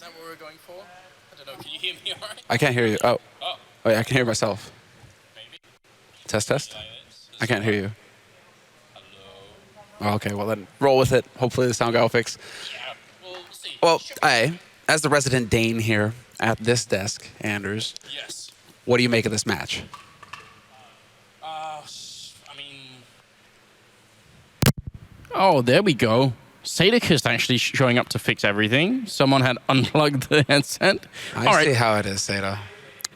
that what we're going for? I don't know. Can you hear me all right? I can't hear you. Oh. Oh. Oh, yeah, I can hear myself. Maybe. Test, test. I can't hear you. Hello. Oh, okay, well then roll with it. Hopefully the sound guy will fix. Yeah. We'll see. Well, Sure. as the resident Dane here at this desk, Anders, Yes. what do you make of this match? I mean... Oh, there we go. Sadek is actually showing up to fix everything. Someone had unplugged the headset. I see how it is, Seda.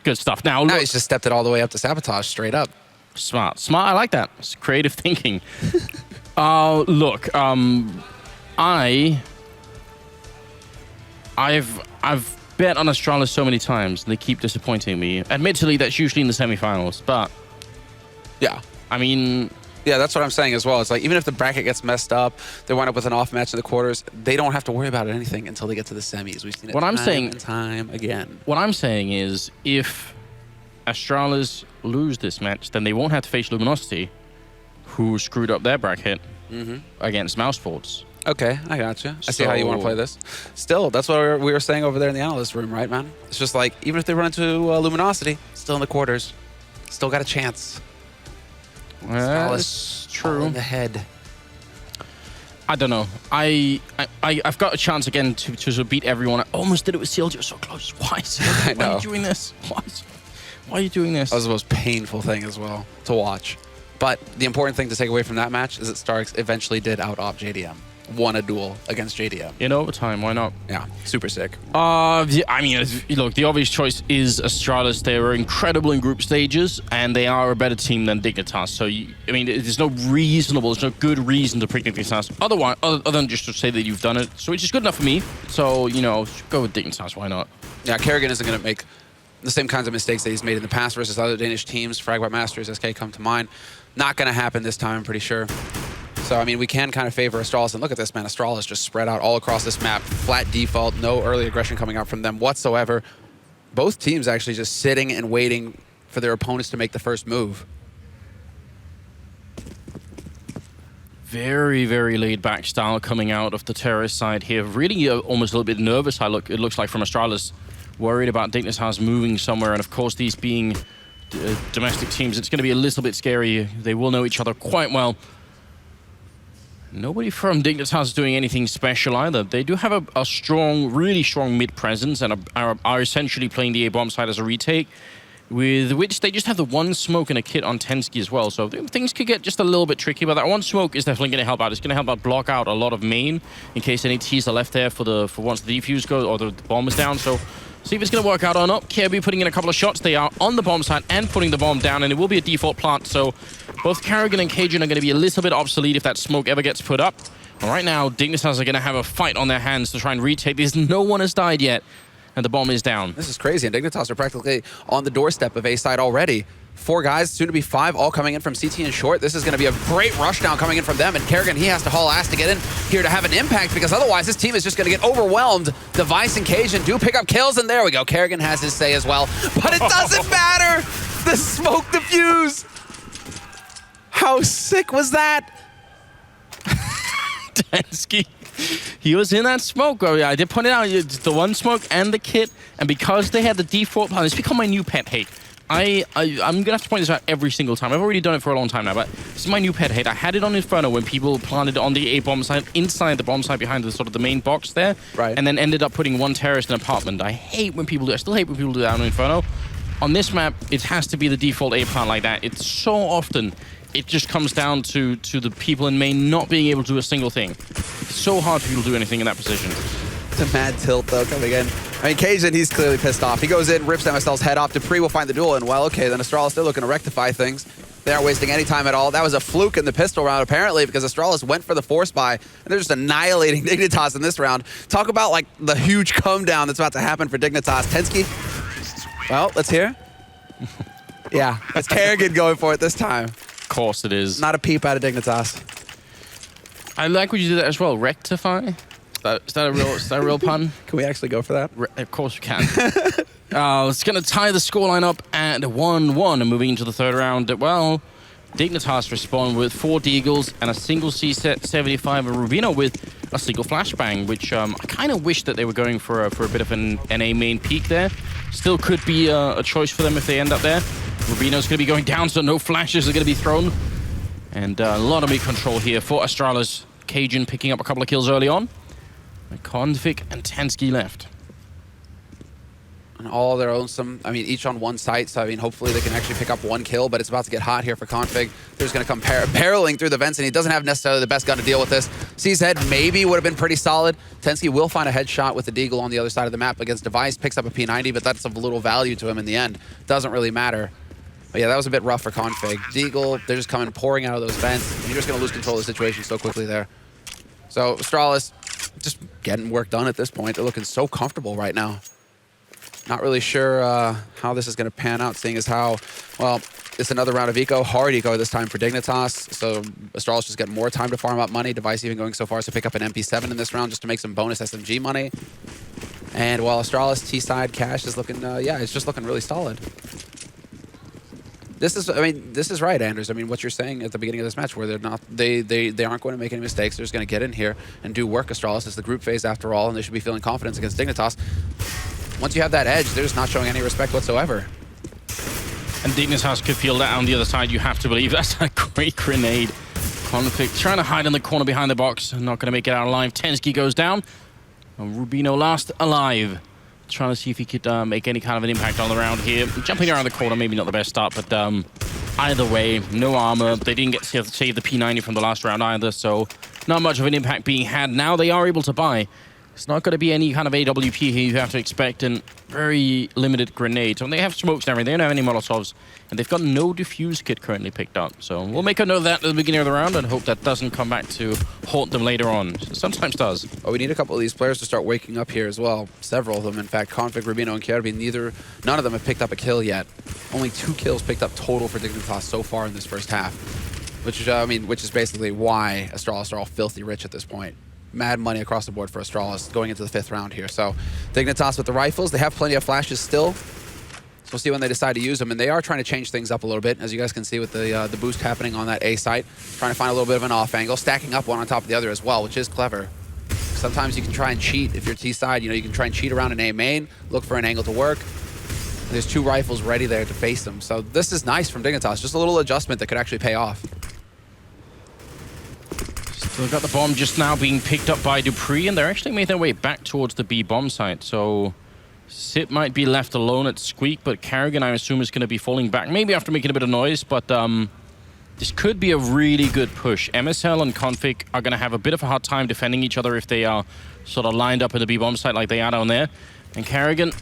Good stuff. Now, Now look. he's just stepped it all the way up to sabotage, straight up. Smart. Smart. I like that. It's creative thinking. Look. I've bet on Astralis so many times, and they keep disappointing me. Admittedly, that's usually in the semifinals, but Yeah. I mean, Yeah, that's what I'm saying as well. It's like, even if the bracket gets messed up, they wind up with an off match in the quarters, they don't have to worry about anything until they get to the semis. We've seen it time and time again. What I'm saying is, if Astralis lose this match, then they won't have to face Luminosity, who screwed up their bracket against Mousesports. Okay, I gotcha. I see how you want to play this. Still, that's what we were saying over there in the analyst room, right, man? It's just like, even if they run into Luminosity, still in the quarters, still got a chance. That's true. In the head. I don't know. I've got a chance again to sort of beat everyone. I almost did it with CLG. So close. Why, CLG? Why are you doing this? Why are you doing this? That was the most painful thing as well to watch. But the important thing to take away from that match is that Starks eventually did out-op JDM. Won a duel against JDM. In overtime, why not? Yeah, super sick. I mean, look, the obvious choice is Astralis. They were incredible in group stages, and they are a better team than Dignitas. So, I mean, there's no good reason to pick Dignitas. Other than just to say that you've done it, so which is good enough for me. So, you know, go with Dignitas. Why not? Yeah, Kerrigan isn't going to make the same kinds of mistakes that he's made in the past versus other Danish teams. Fragment Masters, SK come to mind. Not going to happen this time, I'm pretty sure. So, I mean, we can kind of favor Astralis. And look at this, man. Astralis just spread out all across this map. Flat default, no early aggression coming out from them whatsoever. Both teams actually just sitting and waiting for their opponents to make the first move. Very, very laid-back style coming out of the terrorist side here. Really almost a little bit nervous, it looks like, from Astralis. Worried about Dignitas moving somewhere. And, of course, these being domestic teams, it's going to be a little bit scary. They will know each other quite well. Nobody from Dignitas doing anything special either. They do have a strong, really strong mid presence and are essentially playing the A-bomb side as a retake, with which they just have the one smoke and a kit on Tensky as well. So things could get just a little bit tricky, but that one smoke is definitely going to help out. It's going to help out block out a lot of main in case any T's are left there for once the defuse goes or the bomb is down. So see if it's going to work out or not. Kirby putting in a couple of shots. They are on the bomb side and putting the bomb down, and it will be a default plant. So both Kerrigan and Cajun are going to be a little bit obsolete if that smoke ever gets put up. And right now, Dignitas are going to have a fight on their hands to try and retake this. No one has died yet, and the bomb is down. This is crazy, and Dignitas are practically on the doorstep of A side already. 4 guys, soon to be 5, all coming in from CT and short. This is going to be a great rushdown coming in from them, and Kerrigan, he has to haul ass to get in here to have an impact, because otherwise this team is just going to get overwhelmed. Device and Cajun do pick up kills, and there we go. Kerrigan has his say as well, but it doesn't matter! The smoke diffuse! How sick was that? Tensky, he was in that smoke. Oh, yeah, I did point it out, the one smoke and the kit, and because they had the default plan, it's become my new pet hate. I'm gonna have to point this out every single time. I've already done it for a long time now, but this is my new pet hate. I had it on Inferno when people planted on the A-bomb side, inside the bomb side behind the sort of the main box there, right, and then ended up putting one terrorist in an apartment. I hate when people do. I still hate when people do that on Inferno. On this map, it has to be the default A plant like that. It's so often it just comes down to the people in main not being able to do a single thing. It's so hard for people to do anything in that position. It's a mad tilt, though, coming in. I mean, Cajun, he's clearly pissed off. He goes in, rips MSL's head off. Dupree will find the duel, and well, okay, then Astralis, they're looking to rectify things. They aren't wasting any time at all. That was a fluke in the pistol round, apparently, because Astralis went for the force buy, and they're just annihilating Dignitas in this round. Talk about, like, the huge come down that's about to happen for Dignitas. Tensky, well, let's hear. Yeah, it's Kerrigan going for it this time. Of course it is. Not a peep out of Dignitas. I like what you did that as well. Rectify? Is that a real pun? Can we actually go for that? Of course we can. It's going to tie the scoreline up at 1-1 and moving into the third round. Well, Dignitas respond with 4 Deagles and a single C-75, and Rubino with a single flashbang, which I kind of wish that they were going for a bit of an NA main peak there. Still could be a choice for them if they end up there. Rubino's going to be going down, so no flashes are going to be thrown. And a lot of mid control here for Astralis. Cajun picking up a couple of kills early on. And Config and Tensky left. And all their own, each on one site, so hopefully they can actually pick up one kill, but it's about to get hot here for Config. They're just going to come barreling through the vents, and he doesn't have necessarily the best gun to deal with this. C's head maybe would have been pretty solid. Tensky will find a headshot with the Deagle on the other side of the map against Device, picks up a P90, but that's of little value to him in the end. Doesn't really matter. But yeah, that was a bit rough for Config. Deagle, they're just coming, pouring out of those vents, and you're just going to lose control of the situation so quickly there. So Astralis just getting work done at this point. They're looking so comfortable right now. Not really sure how this is going to pan out, seeing as how, well, it's another round of eco, hard eco this time for Dignitas, so Astralis just getting more time to farm up money. Device even going so far as to pick up an MP7 in this round just to make some bonus SMG money. And while Astralis T-side cash is looking, yeah, it's just looking really solid. This is, this is right, Anders. What you're saying at the beginning of this match, where they're not, they aren't going to make any mistakes. They're just going to get in here and do work. Astralis is the group phase after all, and they should be feeling confidence against Dignitas. Once you have that edge, they're just not showing any respect whatsoever. And Dignitas could feel that on the other side, you have to believe. That's a great grenade. Config trying to hide in the corner behind the box. Not going to make it out alive. Tensky goes down. And Rubino last alive. Trying to see if he could make any kind of an impact on the round here. Jumping around the corner, maybe not the best start, but either way, no armor. They didn't get to save the P90 from the last round either, so not much of an impact being had. Now they are able to buy. It's not going to be any kind of AWP here you have to expect, and very limited grenades. And they have smokes and everything. They don't have any Molotovs, and they've got no defuse kit currently picked up. So we'll make a note of that at the beginning of the round and hope that doesn't come back to haunt them later on. It sometimes does. Oh, we need a couple of these players to start waking up here as well. Several of them, in fact. Config, Rubino, and Kjærby, none of them have picked up a kill yet. Only 2 kills picked up total for Dignitas so far in this first half. Which is basically why Astralis are all filthy rich at this point. Mad money across the board for Astralis going into the 5th round here. So Dignitas with the rifles, they have plenty of flashes still. So we'll see when they decide to use them. And they are trying to change things up a little bit, as you guys can see with the boost happening on that A site. Trying to find a little bit of an off angle, stacking up one on top of the other as well, which is clever. Sometimes you can try and cheat if you're T side. You can try and cheat around an A main, look for an angle to work. And there's 2 rifles ready there to face them. So this is nice from Dignitas. Just a little adjustment that could actually pay off. So we've got the bomb just now being picked up by Dupree, and they're actually made their way back towards the B bomb site. So Sip might be left alone at Squeak, but Carrigan, I assume, is going to be falling back, maybe after making a bit of noise, but this could be a really good push. MSL and Config are going to have a bit of a hard time defending each other if they are sort of lined up in the B bomb site like they are down there. And Carrigan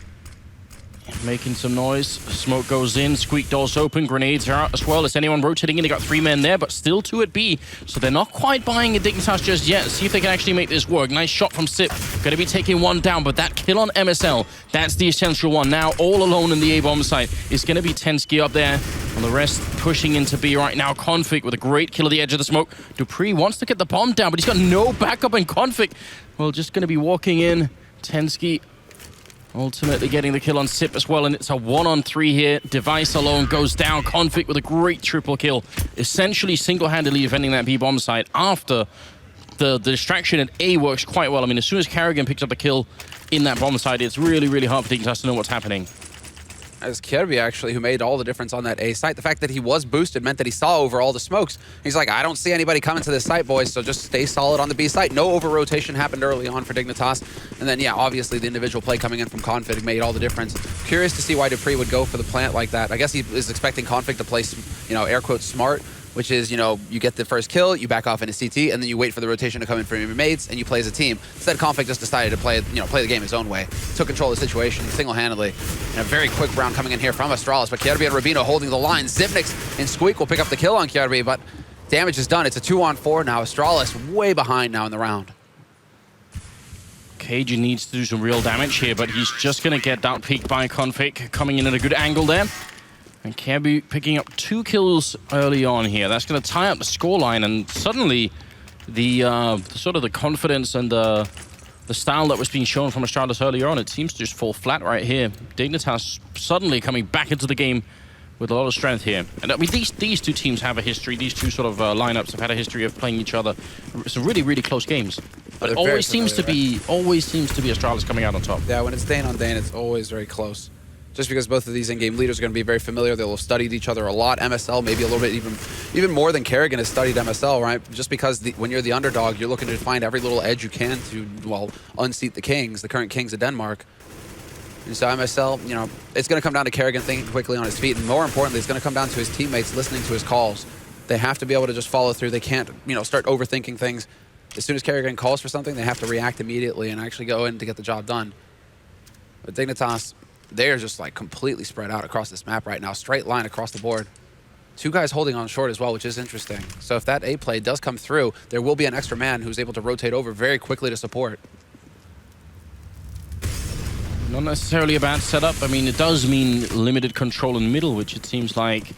making some noise. Smoke goes in. Squeak doors open. Grenades are out as well. Is anyone rotating in? They got 3 men there, but still 2 at B. So they're not quite buying a Dignitas just yet. See if they can actually make this work. Nice shot from Sip. Going to be taking 1 down, but that kill on MSL, that's the essential one. Now all alone in the A-bomb site is going to be Tensky up there. And the rest pushing into B right now. Config with a great kill at the edge of the smoke. Dupree wants to get the bomb down, but he's got no backup in Config. Well, just going to be walking in. Tensky ultimately getting the kill on Sip as well, and it's a 1-on-3 here. Device alone goes down. Config with a great triple kill. Essentially single-handedly defending that B-bomb site after the distraction at A works quite well. As soon as Carrigan picks up the kill in that bomb site, it's really, really hard for Dignitas to know what's happening. As Kjærby, actually, who made all the difference on that A site. The fact that he was boosted meant that he saw over all the smokes. He's like, I don't see anybody coming to this site, boys, so just stay solid on the B site. No over-rotation happened early on for Dignitas. And then, yeah, obviously the individual play coming in from Config made all the difference. Curious to see why Dupree would go for the plant like that. I guess he is expecting Config to play, air quotes, smart, which is, you get the first kill, you back off into CT, and then you wait for the rotation to come in from your mates, and you play as a team. Instead, Config just decided to play the game his own way. Took control of the situation single-handedly. And a very quick round coming in here from Astralis, but Kjærby and Rubino holding the line. Zipnix and Squeak will pick up the kill on Kjærby, but damage is done. It's a 2-on-4 now. Astralis way behind now in the round. Cajun needs to do some real damage here, but he's just going to get down peaked by Config, coming in at a good angle there. And Kjærby picking up 2 kills early on here. That's going to tie up the scoreline, and suddenly the sort of the confidence and the style that was being shown from Astralis earlier on, it seems to just fall flat right here. Dignitas suddenly coming back into the game with a lot of strength here. And these 2 teams have a history. These 2 sort of lineups have had a history of playing each other. Some really, really close games. But they're always very seems to familiar, be Astralis coming out on top. Yeah, when it's Dane on Dane, it's always very close. Just because both of these in-game leaders are going to be very familiar. They'll have studied each other a lot. MSL, maybe a little bit even more than Kerrigan has studied MSL, right? Just because when you're the underdog, you're looking to find every little edge you can to, well, unseat the Kings, the current Kings of Denmark. And so MSL, you know, it's going to come down to Kerrigan thinking quickly on his feet. And more importantly, it's going to come down to his teammates listening to his calls. They have to be able to just follow through. They can't, you know, start overthinking things. As soon as Kerrigan calls for something, they have to react immediately and actually go in to get the job done. But Dignitas, they are just like completely spread out across this map right now. Straight line across the board. Two guys holding on short as well, which is interesting. So if that A play does come through, there will be an extra man who's able to rotate over very quickly to support. Not necessarily a bad setup. I mean, it does mean limited control in middle, which it seems like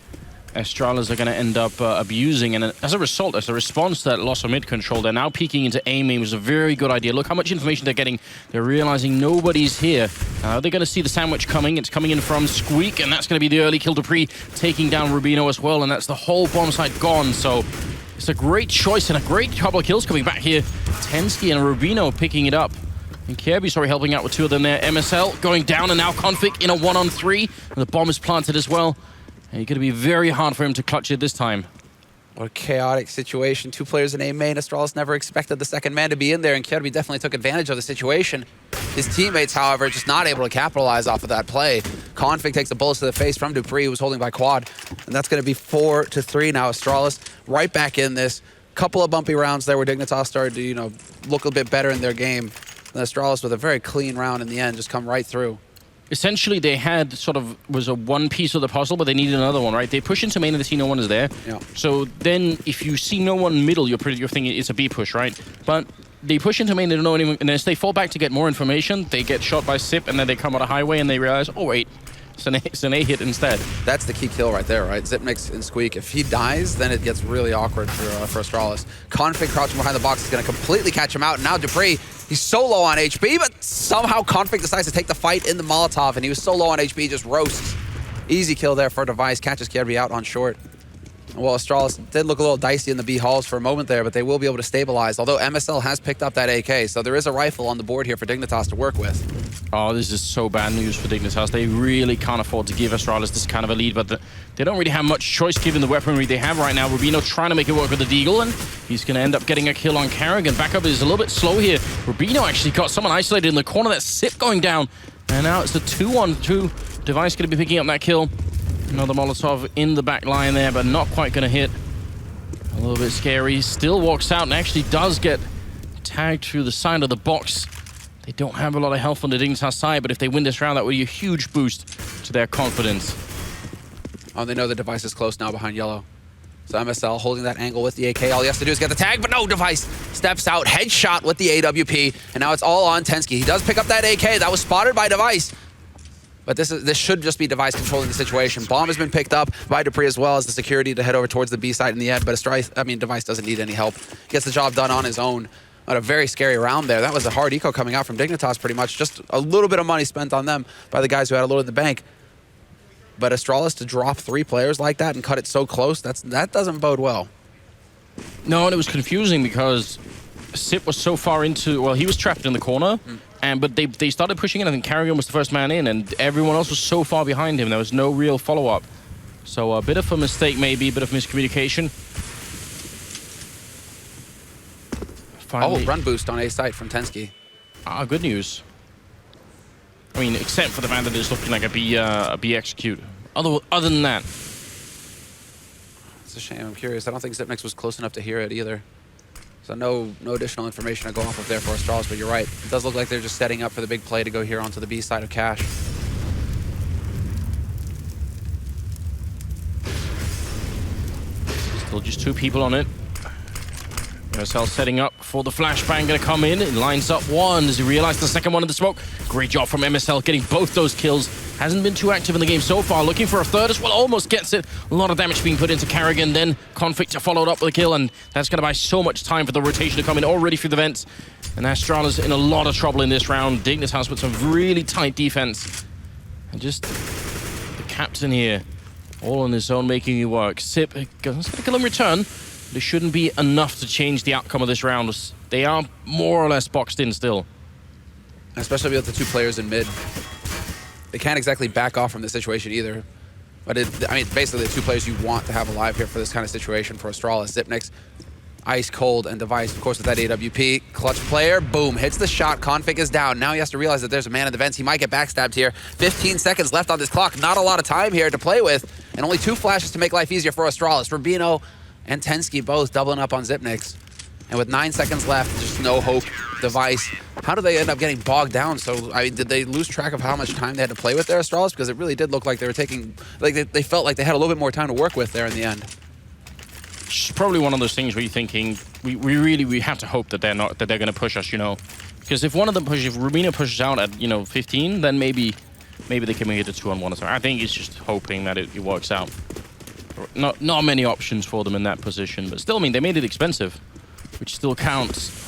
Astralis are going to end up abusing. And as a result, as a response to that loss of mid control, they're now peeking into A main, which is a very good idea. Look how much information they're getting. They're realizing nobody's here. They're going to see the sandwich coming. It's coming in from Squeak, and that's going to be the early kill. Dupree taking down Rubino as well, and that's the whole bomb site gone. So it's a great choice and a great couple of kills coming back here. Tensky and Rubino picking it up. And Kirby, sorry, helping out with two of them there. MSL going down, and now Config in a 1-on-3. And the bomb is planted as well. And it's going to be very hard for him to clutch it this time. What a chaotic situation. Two players in A main. Astralis never expected the second man to be in there, and Kirby definitely took advantage of the situation. His teammates, however, just not able to capitalize off of that play. Config takes the bullets to the face from Dupree, who was holding by quad. And that's going to be 4-3 now. Astralis right back in this. Couple of bumpy rounds there where Dignitas started to, you know, look a bit better in their game. And Astralis with a very clean round in the end, just come right through. Essentially, they had sort of was a one piece of the puzzle, but they needed another one, right? They push into main and they see no one is there. Yeah. So then, if you see no one middle, you're thinking it's a B push, right? But they push into main, they don't know anyone, and as they fall back to get more information, they get shot by Sip, and then they come on a highway and they realize, oh wait, it's an A hit instead. That's the key kill right there, right? Zipnix and Squeak. If he dies, then it gets really awkward for Astralis. Config crouching behind the box is going to completely catch him out. And now Dupree, he's so low on HP, but somehow Config decides to take the fight in the Molotov, and he was so low on HP, he just roasts. Easy kill there for Device. Catches Kirby out on short. Well, Astralis did look a little dicey in the B halls for a moment there, but they will be able to stabilize, although MSL has picked up that AK, so there is a rifle on the board here for Dignitas to work with. Oh, this is so bad news for Dignitas. They really can't afford to give Astralis this kind of a lead, but they don't really have much choice given the weaponry they have right now. Rubino trying to make it work with the Deagle, and he's going to end up getting a kill on Kerrigan. Backup is a little bit slow here. Rubino actually got someone isolated in the corner. That Sip going down, and now it's a 2-on-2. Device going to be picking up that kill. Another Molotov in the back line there, but not quite going to hit. A little bit scary. Still walks out and actually does get tagged through the side of the box. They don't have a lot of health on the Dignitas side, but if they win this round, that would be a huge boost to their confidence. Oh, they know the Device is close now behind yellow. So MSL holding that angle with the AK. All he has to do is get the tag, but no, Device steps out, headshot with the AWP, and now it's all on Tensky. He does pick up that AK. That was spotted by Device. But this should just be Device controlling the situation. Bomb has been picked up by Dupree as well as the security to head over towards the B side in the end. But Device doesn't need any help. Gets the job done on his own. On a very scary round there. That was a hard eco coming out from Dignitas pretty much. Just a little bit of money spent on them by the guys who had a little in the bank. But Astralis to drop 3 players like that and cut it so close, that doesn't bode well. No, and it was confusing because Sip was so far into, well, he was trapped in the corner. But they started pushing in. I think Kerrigan was the first man in, and everyone else was so far behind him. There was no real follow-up. So a bit of a mistake, maybe, a bit of miscommunication. Finally. Oh, run boost on A site from Tensky. Good news. I mean, except for the fact that it's looking like a B execute. Other than that. It's a shame. I'm curious. I don't think Zipnix was close enough to hear it either. So no additional information to go off of there for Astralis, but you're right. It does look like they're just setting up for the big play to go here onto the B side of Cash. Still just 2 people on it. MSL setting up for the flashbang, gonna come in. It lines up one. Does he realize the second one in the smoke? Great job from MSL getting both those kills. Hasn't been too active in the game so far. Looking for a third as well. Almost gets it. A lot of damage being put into Kerrigan. Then Config to follow it up with a kill, and that's gonna buy so much time for the rotation to come in already through the vents. And Astralis in a lot of trouble in this round. Dignitas with some really tight defense. And just the captain here, all on his own, making it work. Sip gonna kill him in return. But it shouldn't be enough to change the outcome of this round. They are more or less boxed in still. Especially with the 2 players in mid. They can't exactly back off from the situation either. But I mean, basically the 2 players you want to have alive here for this kind of situation for Astralis. Xyp9x, ice cold, and Device, of course, with that AWP. Clutch player, boom, hits the shot. Config is down. Now he has to realize that there's a man in the vents. He might get backstabbed here. 15 seconds left on this clock. Not a lot of time here to play with. And only 2 flashes to make life easier for Astralis. Rubino and Tensky both doubling up on Xyp9x. And with 9 seconds left, just no hope. Device. How do they end up getting bogged down? So, I mean, did they lose track of how much time they had to play with their Astralis? Because it really did look like they were taking, like they felt like they had a little bit more time to work with there in the end. It's probably one of those things where you're thinking, we have to hope that they're going to push us, you know. Because if one of them pushes, if Rubino pushes out at, you know, 15, then maybe they can make it a 2-on-1 or something. I think it's just hoping that it works out. Not many options for them in that position, but still, I mean, they made it expensive, which still counts.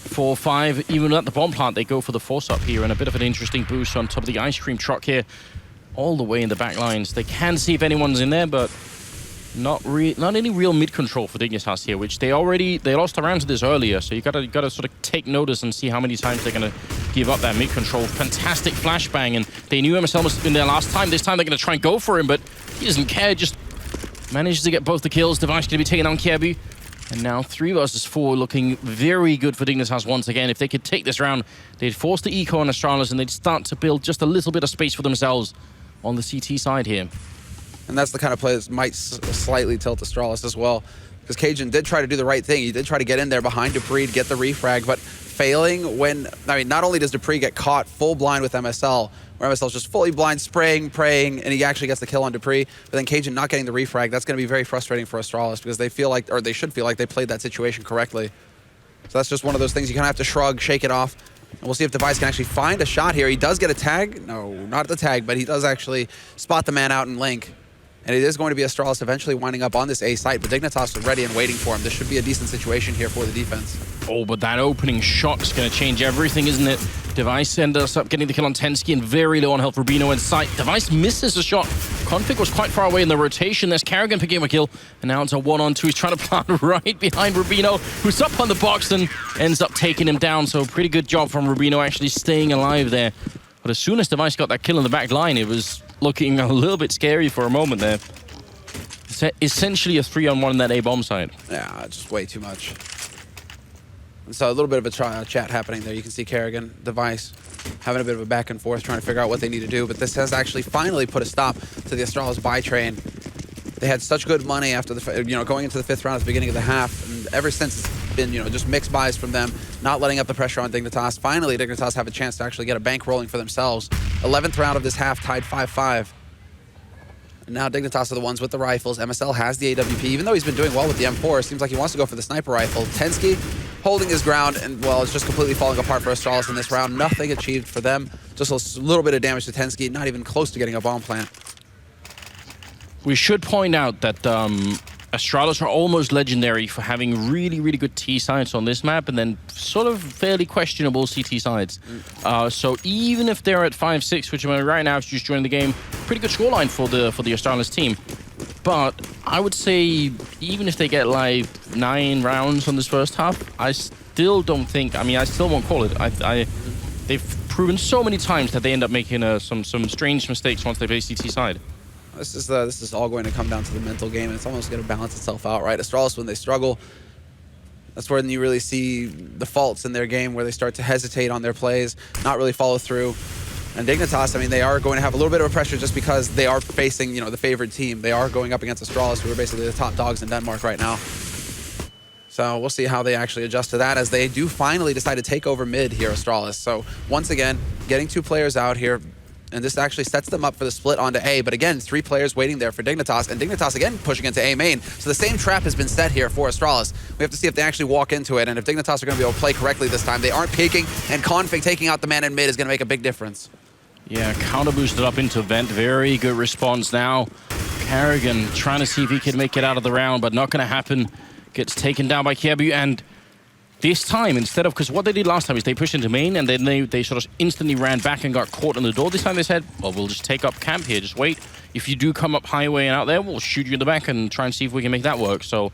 4-5, even at the bomb plant, they go for the force-up here, and a bit of an interesting boost on top of the ice cream truck here, all the way in the back lines. They can see if anyone's in there, but not any real mid-control for Dignitas here, which they lost a round to this earlier, so you gotta sort of take notice and see how many times they're gonna give up that mid-control. Fantastic flashbang, and they knew MSL must have been there last time. This time they're gonna try and go for him, but he doesn't care, just manages to get both the kills. Device gonna be taking down Kjaerbye. And now 3 versus 4 looking very good for Dignitas once again. If they could take this round, they'd force the eco on Astralis and they'd start to build just a little bit of space for themselves on the CT side here. And that's the kind of play that might slightly tilt Astralis as well. Because Cajun did try to do the right thing. He did try to get in there behind dupreeh to get the refrag, but failing when, I mean, not only does dupreeh get caught full blind with MSL, where MSL's just fully blind, spraying, praying, and he actually gets the kill on dupreeh, but then Cajun not getting the refrag, that's going to be very frustrating for Astralis because they feel like, or they should feel like they played that situation correctly. So that's just one of those things you kind of have to shrug, shake it off. And we'll see if Device can actually find a shot here. He does get a tag. No, not the tag, but he does actually spot the man out in link. And it is going to be Astralis eventually winding up on this A site, but Dignitas is ready and waiting for him. This should be a decent situation here for the defense. Oh, but that opening shot's going to change everything, isn't it? Device ends up getting the kill on Tensky and very low on health. Rubino in sight. Device misses the shot. Config was quite far away in the rotation. There's Karrigan picking up a kill, and now it's a 1-on-2. He's trying to plant right behind Rubino, who's up on the box and ends up taking him down. So pretty good job from Rubino actually staying alive there. But as soon as Device got that kill in the back line, it was looking a little bit scary for a moment there. It's essentially a 3-on-1 in that A-bomb side. Yeah, just way too much. And so a little bit of a chat happening there. You can see Karrigan, Device, having a bit of a back and forth, trying to figure out what they need to do. But this has actually finally put a stop to the Astralis buy train. They had such good money after the, going into the 5th round at the beginning of the half, and ever since it's been, just mixed buys from them, not letting up the pressure on Dignitas. Finally, Dignitas have a chance to actually get a bank rolling for themselves. 11th round of this half, tied 5-5. And now Dignitas are the ones with the rifles. MSL has the AWP, even though he's been doing well with the M4. It seems like he wants to go for the sniper rifle. Tensky holding his ground, and well, it's just completely falling apart for Astralis in this round. Nothing achieved for them. Just a little bit of damage to Tensky, not even close to getting a bomb plant. We should point out that Astralis are almost legendary for having really, really good T sides on this map and then sort of fairly questionable CT sides. So even if they're at 5-6, which right now is just joining the game, pretty good scoreline for the Astralis team. But I would say even if they get like 9 rounds on this first half, I still don't think, I still won't call it. They've proven so many times that they end up making some strange mistakes once they play CT side. This is all going to come down to the mental game, and it's almost going to balance itself out, right? Astralis, when they struggle, that's when you really see the faults in their game, where they start to hesitate on their plays, not really follow through. And Dignitas, they are going to have a little bit of pressure just because they are facing, the favored team. They are going up against Astralis, who are basically the top dogs in Denmark right now. So we'll see how they actually adjust to that, as they do finally decide to take over mid here, Astralis. So once again, getting 2 players out here. And this actually sets them up for the split onto A. But again, 3 players waiting there for Dignitas. And Dignitas again pushing into A main. So the same trap has been set here for Astralis. We have to see if they actually walk into it. And if Dignitas are going to be able to play correctly this time. They aren't peeking. And Config taking out the man in mid is going to make a big difference. Yeah, counter boosted up into vent. Very good response now. Karrigan trying to see if he can make it out of the round, but not going to happen. Gets taken down by Kjaerbye, and this time, instead of, because what they did last time is they pushed into main and then they sort of instantly ran back and got caught in the door. This time they said, well, we'll just take up camp here, just wait. If you do come up highway and out there, we'll shoot you in the back and try and see if we can make that work. So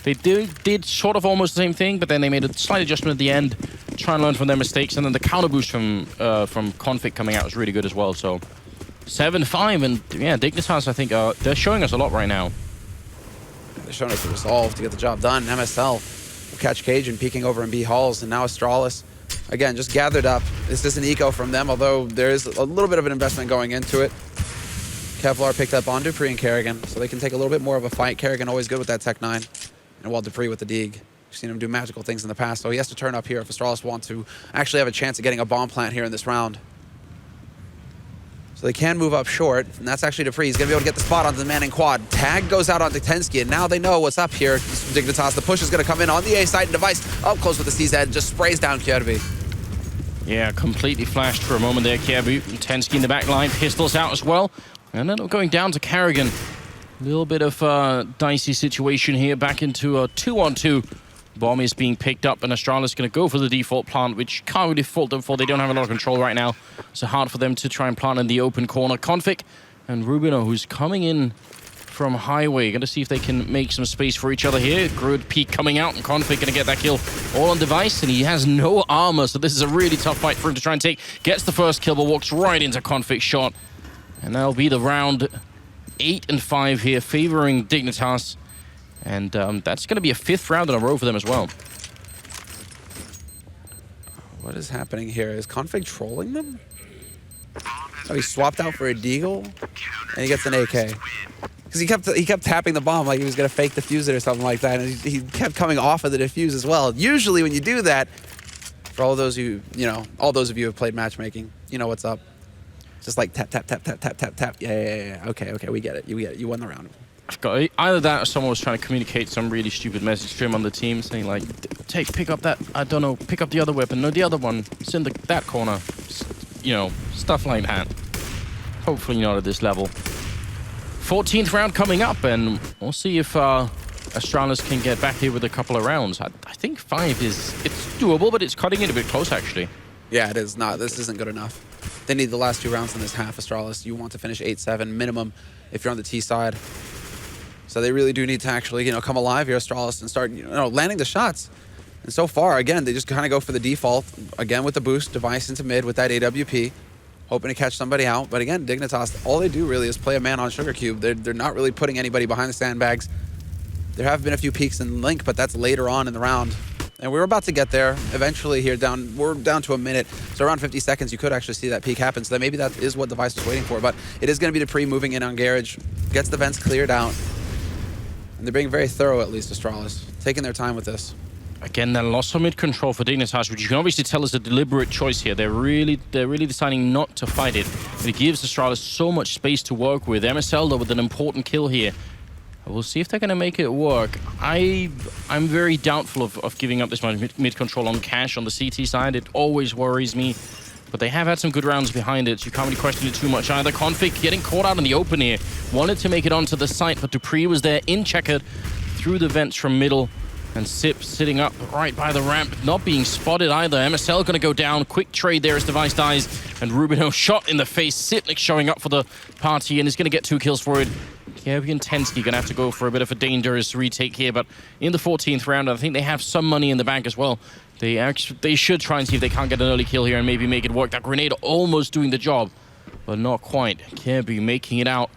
They did sort of almost the same thing, but then they made a slight adjustment at the end, try and learn from their mistakes, and then the counter boost from Config coming out was really good as well. So 7-5, and yeah, Dignitas, I think, they're showing us a lot right now. They're showing us the resolve to get the job done. MSL will catch Cajun peeking over in B halls, and now Astralis, again, just gathered up. This is an eco from them, although there is a little bit of an investment going into it. Kevlar picked up on Dupree and Kerrigan, so they can take a little bit more of a fight. Kerrigan always good with that Tech 9, and while Dupree with the Dig. We've seen him do magical things in the past, so he has to turn up here if Astralis want to actually have a chance of getting a bomb plant here in this round. So they can move up short, and that's actually Dupree. He's going to be able to get the spot onto the man in quad. Tag goes out onto Tensky, and now they know what's up here. Dignitas, the push is going to come in on the A side, and Device up close with the CZ, just sprays down Kjærby. Yeah, completely flashed for a moment there, Kjærby. Tensky in the back line, pistols out as well. And then going down to Kerrigan. A little bit of a dicey situation here, back into a 2-on-2. Bomb is being picked up, and Astralis is going to go for the default plant, which can't really fault them for. They don't have a lot of control right now. So hard for them to try and plant in the open corner. Config and Rubino, who's coming in from Highway. Going to see if they can make some space for each other here. Good peek coming out, and Config going to get that kill all on Device, and he has no armor, so this is a really tough fight for him to try and take. Gets the first kill, but walks right into Config's shot. And that'll be the round 8 and 5 here, favoring Dignitas. And that's going to be a 5th round in a row for them as well. What is happening here? Is Config trolling them? Oh, he swapped out for a Deagle, and he gets an AK. Because he kept tapping the bomb like he was going to fake defuse it or something like that, and he kept coming off of the defuse as well. Usually when you do that, for all those who, all those of you who have played matchmaking, you know what's up. Just like tap, tap, tap, tap, tap, tap, tap. Yeah. Okay, we get it. You won the round. I've got either that or someone was trying to communicate some really stupid message to him on the team saying like, pick up that, I don't know, pick up the other weapon. No, the other one. It's in that corner. Stuff like that. Hopefully not at this level. 14th round coming up, and we'll see if Astralis can get back here with a couple of rounds. I think 5 it's doable, but it's cutting it a bit close actually. Yeah, it is not. This isn't good enough. They need the last 2 rounds in this half, Astralis. You want to finish 8-7 minimum if you're on the T side. So they really do need to actually, come alive here, Astralis, and start, landing the shots. And so far, again, they just kind of go for the default. Again, with the boost, Device into mid with that AWP, hoping to catch somebody out. But again, Dignitas, all they do really is play a man on Sugar Cube. They're not really putting anybody behind the sandbags. There have been a few peaks in Link, but that's later on in the round. And we're about to get there eventually here. We're down to a minute. So around 50 seconds, you could actually see that peak happen. So that maybe that is what Device was waiting for. But it is going to be Dupree moving in on Garage. Gets the vents cleared out. And they're being very thorough, at least, Astralis. Taking their time with this. Again, that loss of mid-control for Dignitas, which you can obviously tell is a deliberate choice here. They're really deciding not to fight it. It gives Astralis so much space to work with. MSL, though, with an important kill here. We'll see if they're going to make it work. I'm very doubtful of giving up this much mid-control on Cash on the CT side. It always worries me. But they have had some good rounds behind it, so you can't really question it too much either. Config getting caught out in the open here. Wanted to make it onto the site, but Dupree was there in checkered through the vents from middle. And Sip sitting up right by the ramp, not being spotted either. MSL going to go down. Quick trade there as Device dies. And Rubino shot in the face. Sipnik showing up for the party and is going to get 2 kills for it. Kjærby and Tensky going to have to go for a bit of a dangerous retake here. But in the 14th round, I think they have some money in the bank as well. They should try and see if they can't get an early kill here and maybe make it work. That grenade almost doing the job, but not quite. Kjærby making it out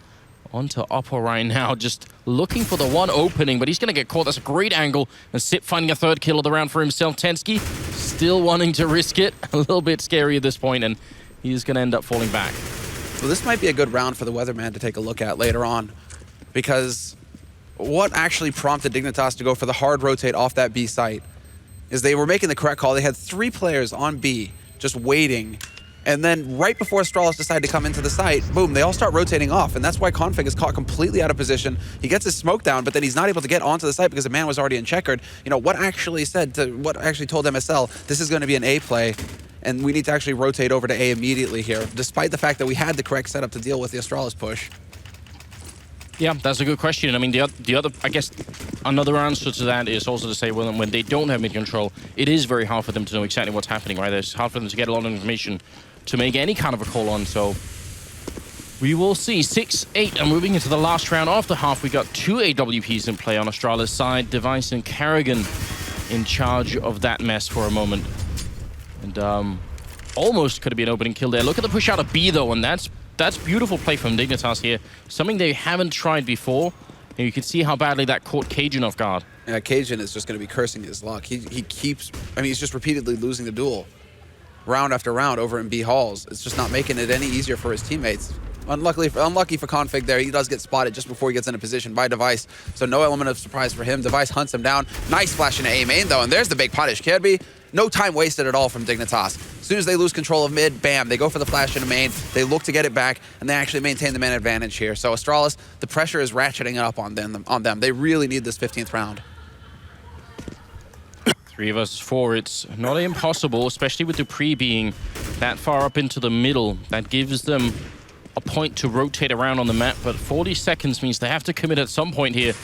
onto upper right now, just looking for the one opening, but he's going to get caught. That's a great angle. And Sip finding a 3rd kill of the round for himself. Tensky still wanting to risk it. A little bit scary at this point, and he's going to end up falling back. Well, this might be a good round for the Weatherman to take a look at later on, because what actually prompted Dignitas to go for the hard rotate off that B site is they were making the correct call. They had 3 players on B just waiting. And then right before Astralis decided to come into the site, boom, they all start rotating off. And that's why Config is caught completely out of position. He gets his smoke down, but then he's not able to get onto the site because the man was already in checkered. What actually told MSL, this is going to be an A play, and we need to actually rotate over to A immediately here, despite the fact that we had the correct setup to deal with the Astralis push. Yeah, that's a good question. I mean, the other, I guess, another answer to that is also to say, well, when they don't have mid-control, it is very hard for them to know exactly what's happening, right? It's hard for them to get a lot of information to make any kind of a call on, so We will see. 6-8, and moving into the last round of the half, we got 2 AWPs in play on Astralis' side. Device and Kerrigan in charge of that mess for a moment. And almost could have been an opening kill there. Look at the push out of B, though, and that's beautiful play from Dignitas here. Something they haven't tried before. And you can see how badly that caught Cajun off guard. Yeah, Cajun is just going to be cursing his luck. He keeps... I mean, he's just repeatedly losing the duel. Round after round over in B halls. It's just not making it any easier for his teammates. Unlucky for Config there. He does get spotted just before he gets into position by Device. So no element of surprise for him. Device hunts him down. Nice flash into A main, though. And there's the big punish. Kirby, no time wasted at all from Dignitas. As soon as they lose control of mid, bam, they go for the flash into main. They look to get it back, and they actually maintain the man advantage here. So Astralis, the pressure is ratcheting up on them. They really need this 15th round. 3 versus 4, it's not impossible, especially with Dupree being that far up into the middle. That gives them a point to rotate around on the map, but 40 seconds means they have to commit at some point here.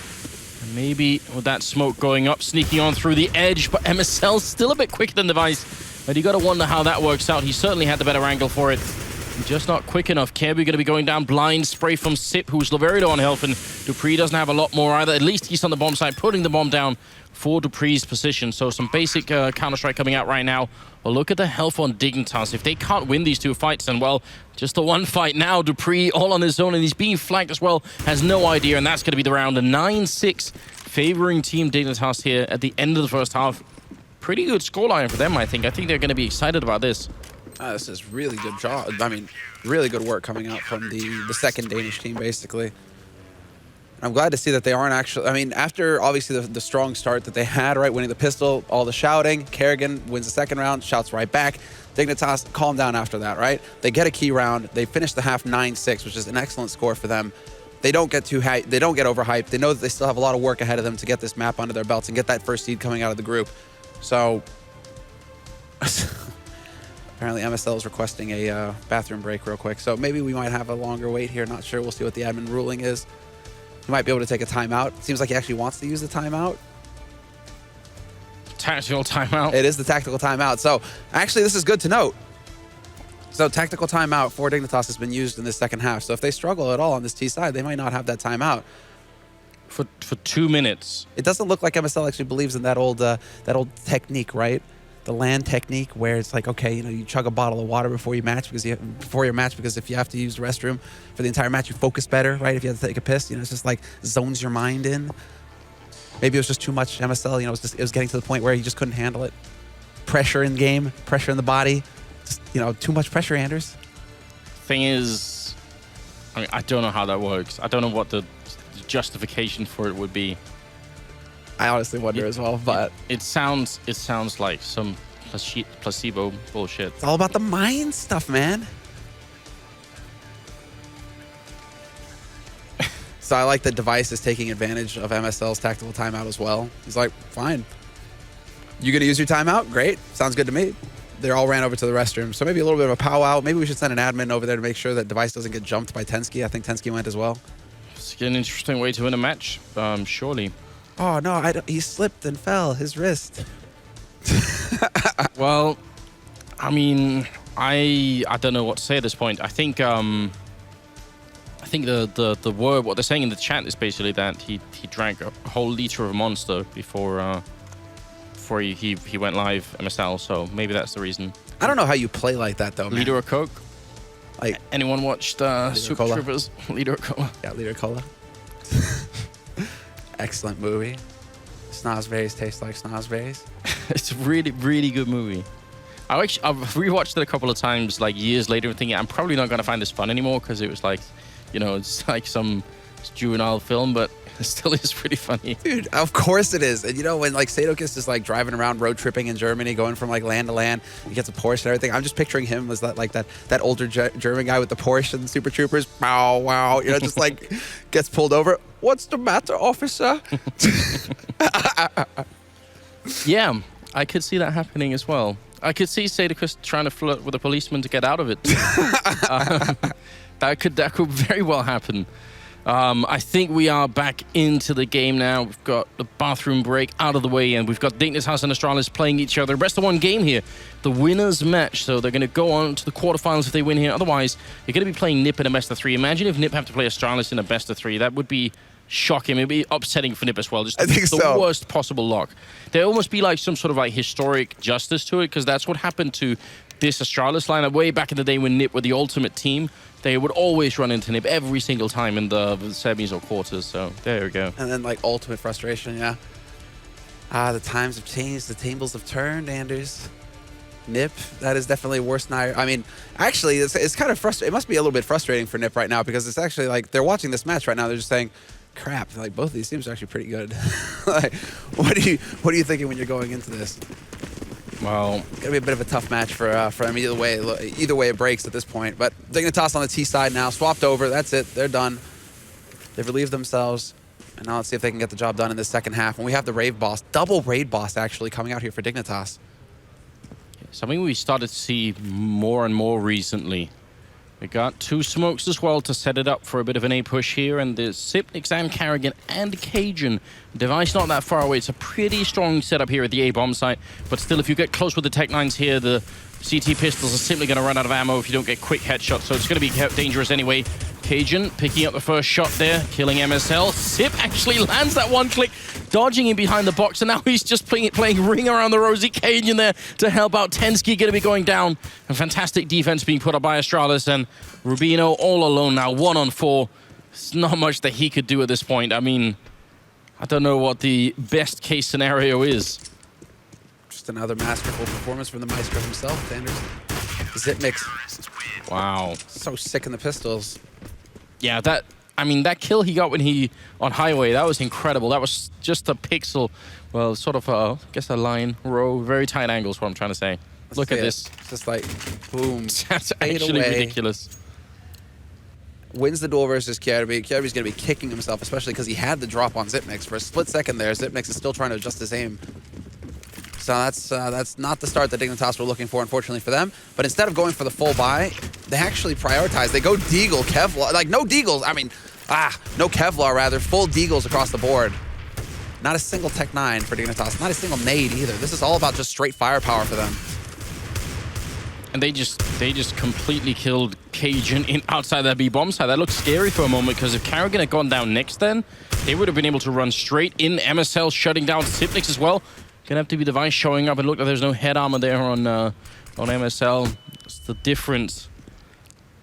And maybe with that smoke going up, sneaking on through the edge, but MSL's still a bit quicker than Device. But you got to wonder how that works out. He certainly had the better angle for it. Just not quick enough. Kirby going to be going down blind. Spray from Sip, who's Laverido on health, and Dupree doesn't have a lot more either. At least he's on the bomb site, putting the bomb down for Dupree's position. So some basic Counter-Strike coming out right now. Well, look at the health on Dignitas. If they can't win these 2 fights, then, well, just the 1 fight now. Dupree all on his own, and he's being flanked as well. Has no idea, and that's going to be the round. A 9-6 favoring Team Dignitas here at the end of the first half. Pretty good scoreline for them, I think. I think they're going to be excited about this. This is really good job. I mean, really good work coming out from the second Danish team, basically. I'm glad to see that they aren't actually... I mean, after, obviously, the strong start that they had, right, winning the pistol, all the shouting, Kerrigan wins the second round, shouts right back. Dignitas, calm down after that, right? They get a key round. They finish the half 9-6, which is an excellent score for them. They don't get too high. They don't get overhyped. They know that they still have a lot of work ahead of them to get this map under their belts and get that first seed coming out of the group. So... Apparently MSL is requesting a bathroom break real quick. So maybe we might have a longer wait here. Not sure. We'll see what the admin ruling is. He might be able to take a timeout. Seems like he actually wants to use the timeout. Tactical timeout. It is the tactical timeout. So actually, this is good to note. So tactical timeout for Dignitas has been used in this second half. So if they struggle at all on this T side, they might not have that timeout. For 2 minutes. It doesn't look like MSL actually believes in that old technique, right? The land technique, where it's like, okay, you know, you chug a bottle of water before you match because if you have to use the restroom for the entire match, you focus better, right? If you have to take a piss, you know, it's just like zones your mind in. Maybe it was just too much MSL, you know, it was getting to the point where he just couldn't handle it. Pressure in game, pressure in the body, just, you know, too much pressure, Anders. Thing is, I mean, I don't know how that works. I don't know what the justification for it would be. I honestly wonder as well, but it sounds like some placebo bullshit. It's all about the mind stuff, man. So I like that Device is taking advantage of MSL's tactical timeout as well. He's like, fine. You gonna use your timeout? Great. Sounds good to me. They all ran over to the restroom. So maybe a little bit of a powwow. Maybe we should send an admin over there to make sure that Device doesn't get jumped by Tensky. I think Tensky went as well. It's an interesting way to win a match, surely. Oh, no, he slipped and fell. His wrist. Well, I mean, I don't know what to say at this point. I think the word, what they're saying in the chat is basically that he drank a whole liter of Monster before he went live MSL, so maybe that's the reason. I don't know how you play like that, though, man. Liter of Coke? Like, anyone watched Super Troopers? Liter of Cola. Yeah, Liter of Cola. Excellent movie. Snozberries taste like snozberries. It's a really, really good movie. I've rewatched it a couple of times, like years later, and thinking I'm probably not going to find this fun anymore because it was like, you know, it's like some juvenile film, but it still is pretty funny. Dude, of course it is. And you know, when like Sadokist is like driving around road tripping in Germany, going from like land to land, he gets a Porsche and everything. I'm just picturing him as that older German guy with the Porsche and Super Troopers. Wow, wow. You know, just like gets pulled over. What's the matter, officer? Yeah, I could see that happening as well. I could see Sadokist trying to flirt with a policeman to get out of it. That could very well happen. I think we are back into the game now. We've got the bathroom break out of the way, and we've got Dignitas and Astralis playing each other. Best of one game here, the winner's match. So they're going to go on to the quarterfinals if they win here. Otherwise, you're going to be playing NiP in a best of 3. Imagine if NiP have to play Astralis in a best of 3. That would be shocking. It'd be upsetting for NiP as well. Just the worst possible luck. There almost be like some sort of like historic justice to it, because that's what happened to this Astralis lineup way back in the day when NiP were the ultimate team. They would always run into NiP every single time in the semis or quarters. So there we go. And then like ultimate frustration, yeah. The times have changed. The tables have turned, Anders. NiP, that is definitely worse now. I mean, actually, it's kind of frustrating. It must be a little bit frustrating for NiP right now, because it's actually like they're watching this match right now. They're just saying, crap, like both of these teams are actually pretty good. Like, what are you thinking when you're going into this? Well, it's gonna be a bit of a tough match for them either way. Either way, it breaks at this point. But Dignitas on the T side now, swapped over. That's it. They're done. They've relieved themselves, and now let's see if they can get the job done in the second half. And we have the Rave Boss, double Raid Boss actually coming out here for Dignitas. Something we started to see more and more recently. We got 2 smokes as well to set it up for a bit of an A push here, and there's Xyp9x and Karrigan and Cajun. Device not that far away. It's a pretty strong setup here at the A bomb site, but still, if you get close with the Tech 9s here, the CT pistols are simply going to run out of ammo if you don't get quick headshots, so it's going to be dangerous anyway. Cajun picking up the first shot there, killing MSL. Xyp actually lands that one click, dodging in behind the box, and now he's just playing ring around the rosy. Cajun there to help out. Tensky going to be going down. And fantastic defense being put up by Astralis, and Rubino all alone now, 1-on-4. There's not much that he could do at this point. I mean, I don't know what the best case scenario is. Just another masterful performance from the Maestro himself, Anders. Xyp9x. Wow. So sick in the pistols. Yeah, that kill he got when he on highway, that was incredible. That was just a pixel, well, sort of I guess a line row, very tight angles. What I'm trying to say. Look at this. It's just like boom. That's actually ridiculous. Wins the duel versus Kjærby. Kjærby's going to be kicking himself, especially because he had the drop on Xyp9x for a split second there. Xyp9x is still trying to adjust his aim. So that's not the start that Dignitas were looking for, unfortunately for them. But instead of going for the full buy, they actually prioritize. They go Deagle, Kevlar. Like, no Deagles. I mean, no Kevlar, rather. Full Deagles across the board. Not a single Tech 9 for Dignitas. Not a single nade either. This is all about just straight firepower for them. And they just completely killed Cajun outside that B bomb side. That looked scary for a moment, because if Karrigan had gone down next, then they would have been able to run straight in. MSL shutting down Xyp9x as well. Gonna have to be Device showing up. It looked like there's no head armor there on MSL. What's the difference?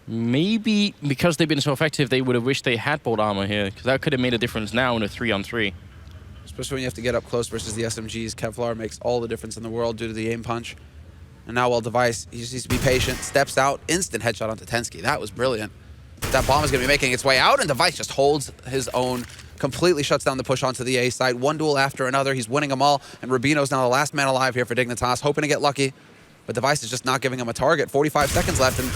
Maybe because they've been so effective, they would have wished they had bolt armor here, because that could have made a difference now in a 3-on-3. Especially when you have to get up close versus the SMGs. Kevlar makes all the difference in the world due to the aim punch. And now, while Device, he just needs to be patient, steps out, instant headshot onto Tensky. That was brilliant. That bomb is going to be making its way out, and Device just holds his own, completely shuts down the push onto the A side. One duel after another. He's winning them all, and Rubino's now the last man alive here for Dignitas, hoping to get lucky. But Device is just not giving him a target. 45 seconds left, and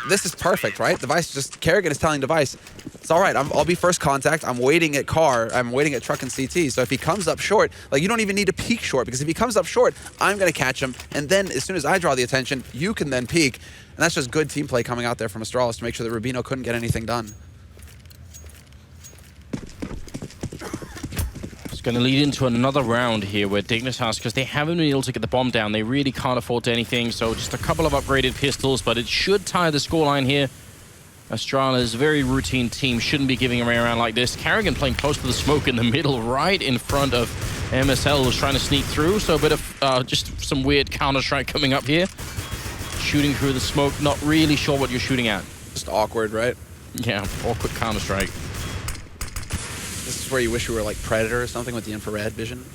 this is perfect, right? Karrigan is telling Device, it's all right, I'll be first contact. I'm waiting at car. I'm waiting at truck and CT. So if he comes up short, like, you don't even need to peek short, because if he comes up short, I'm going to catch him. And then as soon as I draw the attention, you can then peek. And that's just good team play coming out there from Astralis to make sure that Rubino couldn't get anything done. It's going to lead into another round here where Dignitas, because they haven't been able to get the bomb down, they really can't afford to anything. So just a couple of upgraded pistols, but it should tie the scoreline here. Astralis, very routine team, shouldn't be giving away around like this. Karrigan playing close to the smoke in the middle, right in front of MSL, was trying to sneak through. So a bit of just some weird counter-strike coming up here. Shooting through the smoke, not really sure what you're shooting at. Just awkward, right? Yeah, awkward counter-strike. This is where you wish you were like Predator or something with the infrared vision.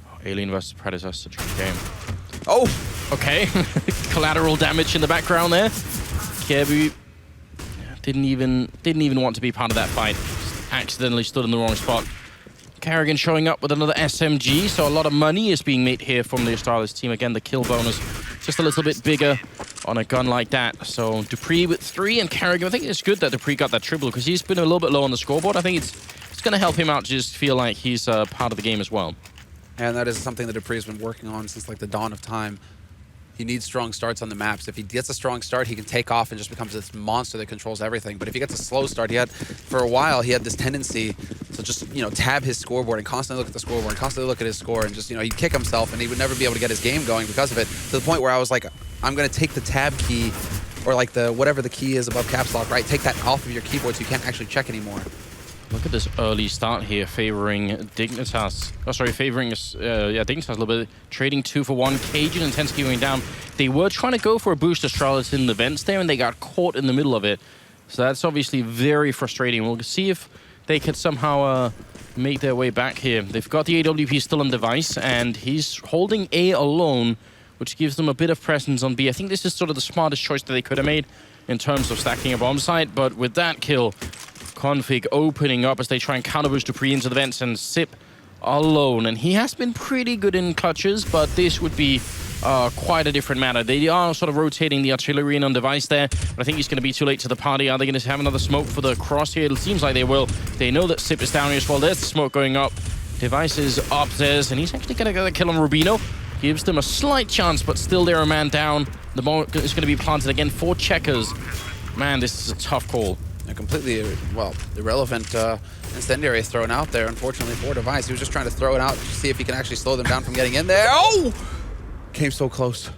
Oh, Alien vs Predator, such a good game. Oh! Okay, collateral damage in the background there. Kjærby didn't even want to be part of that fight. Just accidentally stood in the wrong spot. Karrigan showing up with another SMG, so a lot of money is being made here from the Astralis team. Again, the kill bonus just a little bit bigger on a gun like that. So dupreeh with 3, and Karrigan, I think it's good that dupreeh got that triple, because he's been a little bit low on the scoreboard. I think it's going to help him out, just feel like he's part of the game as well. And that is something that dupreeh's been working on since like the dawn of time. he needs strong starts on the maps. If he gets a strong start, he can take off and just becomes this monster that controls everything. But if he gets a slow start, for a while, he had this tendency to just, tab his scoreboard and constantly look at the scoreboard and constantly look at his score and just, he'd kick himself and he would never be able to get his game going because of it, to the point where I was like, I'm going to take the tab key or like whatever the key is above caps lock, right? Take that off of your keyboard so you can't actually check anymore. Look at this early start here, favoring Dignitas. Oh, sorry, favoring Dignitas a little bit. Trading 2 for 1. Cajun and Tensky going down. They were trying to go for a boost Astralis in the vents there, and they got caught in the middle of it. So that's obviously very frustrating. We'll see if they could somehow make their way back here. They've got the AWP still on device, and he's holding A alone, which gives them a bit of presence on B. I think this is sort of the smartest choice that they could have made in terms of stacking a bomb site, but with that kill, Config opening up as they try and counter-boost Dupree into the vents, and Sip alone. And he has been pretty good in clutches, but this would be quite a different matter. They are sort of rotating the artillery in on device there, but I think he's going to be too late to the party. Are they going to have another smoke for the cross here? It seems like they will. They know that Sip is down here as well. There's the smoke going up. Device is up there, and he's actually going to get a kill on Rubino. Gives them a slight chance, but still they're a man down. The ball is going to be planted again for Checkers. Man, this is a tough call. A completely, irrelevant incendiary thrown out there, unfortunately, for Device. He was just trying to throw it out to see if he can actually slow them down from getting in there. Oh! Came so close.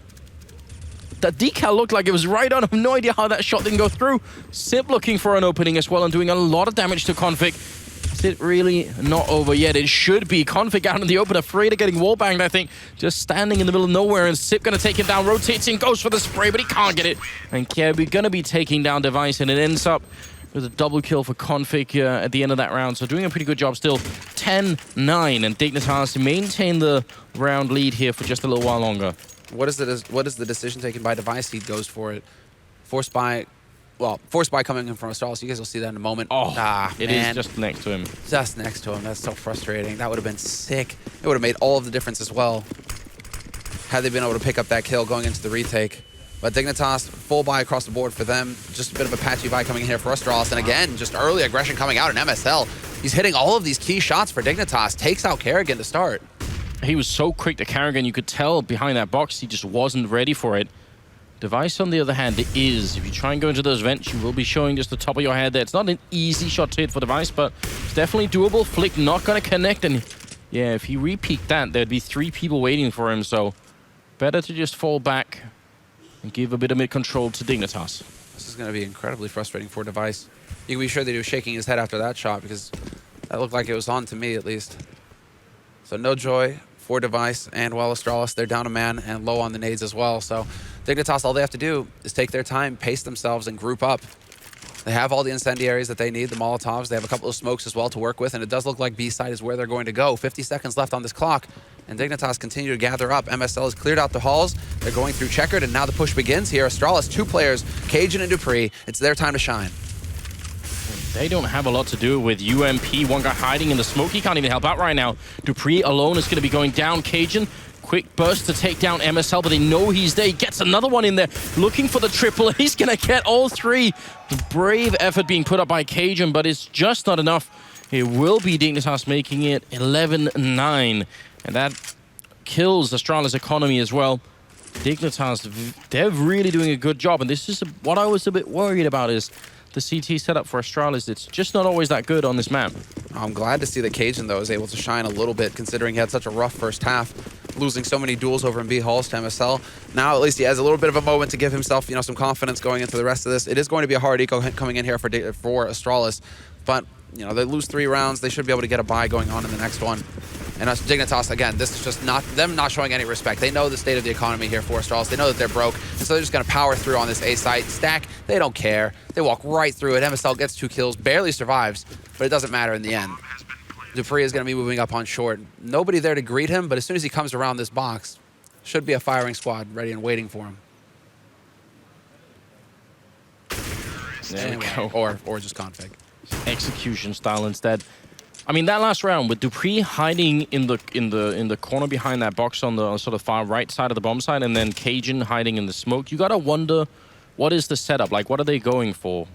The decal looked like it was right on. I have no idea how that shot didn't go through. Sip looking for an opening as well and doing a lot of damage to Config. Is it really not over yet? It should be. Config out in the open, afraid of getting wallbanged, I think. Just standing in the middle of nowhere, and Sip going to take him down. Rotates in, goes for the spray, but he can't get it. And Kirby going to be taking down Device, and it ends up with a double kill for Config at the end of that round. So doing a pretty good job still. 10-9, and Dignitas maintain the round lead here for just a little while longer. What is the decision taken by Device? He goes for it. Force buy coming in from Astralis. You guys will see that in a moment. It is just next to him. Just next to him. That's so frustrating. That would have been sick. It would have made all of the difference as well had they been able to pick up that kill going into the retake. But Dignitas, full buy across the board for them. Just a bit of a patchy buy coming in here for Astralis. And again, just early aggression coming out in MSL. He's hitting all of these key shots for Dignitas. Takes out Kerrigan to start. He was so quick to Kerrigan. You could tell behind that box he just wasn't ready for it. Device, on the other hand, is. If you try and go into those vents, you will be showing just the top of your head there. It's not an easy shot to hit for Device, but it's definitely doable. Flick not going to connect. And yeah, if he re-peeked that, there'd be 3 people waiting for him. So better to just fall back and give a bit of mid-control to Dignitas. This is going to be incredibly frustrating for Device. You can be sure that he was shaking his head after that shot because that looked like it was on to me, at least. So no joy for Device, and while Astralis, they're down a man and low on the nades as well. So Dignitas, all they have to do is take their time, pace themselves, and group up. They have all the incendiaries that they need, the Molotovs. They have a couple of smokes as well to work with, and it does look like B-side is where they're going to go. 50 seconds left on this clock, and Dignitas continue to gather up. MSL has cleared out the halls. They're going through checkered, and now the push begins here. Astralis, 2 players, Cajun and Dupree. It's their time to shine. They don't have a lot to do with UMP. One guy hiding in the smoke. He can't even help out right now. Dupree alone is going to be going down. Cajun, quick burst to take down MSL, but they know he's there. He gets another one in there, looking for the triple. He's going to get all 3. The brave effort being put up by Cajun, but it's just not enough. It will be Dignitas making it 11-9, and that kills Astralis' economy as well. Dignitas, they're really doing a good job, and this is what I was a bit worried about is the CT setup for Astralis. It's just not always that good on this map. I'm glad to see that Cajun, though, is able to shine a little bit, considering he had such a rough first half, losing so many duels over in B halls to MSL. Now, at least he has a little bit of a moment to give himself, some confidence going into the rest of this. It is going to be a hard eco coming in here for Astralis, but, they lose 3 rounds. They should be able to get a bye going on in the next one. And us, Dignitas, again, this is just not them not showing any respect. They know the state of the economy here for Astralis. They know that they're broke, and so they're just going to power through on this A site. Stack, they don't care. They walk right through it. MSL gets 2 kills, barely survives, but it doesn't matter in the end. Dupree is going to be moving up on short. Nobody there to greet him, but as soon as he comes around this box, should be a firing squad ready and waiting for him. There we go. Or just config. Execution style instead. I mean, that last round with Dupree hiding in the corner behind that box on the sort of far right side of the bomb site, and then Cajun hiding in the smoke. You gotta wonder, what is the setup? Like, what are they going for?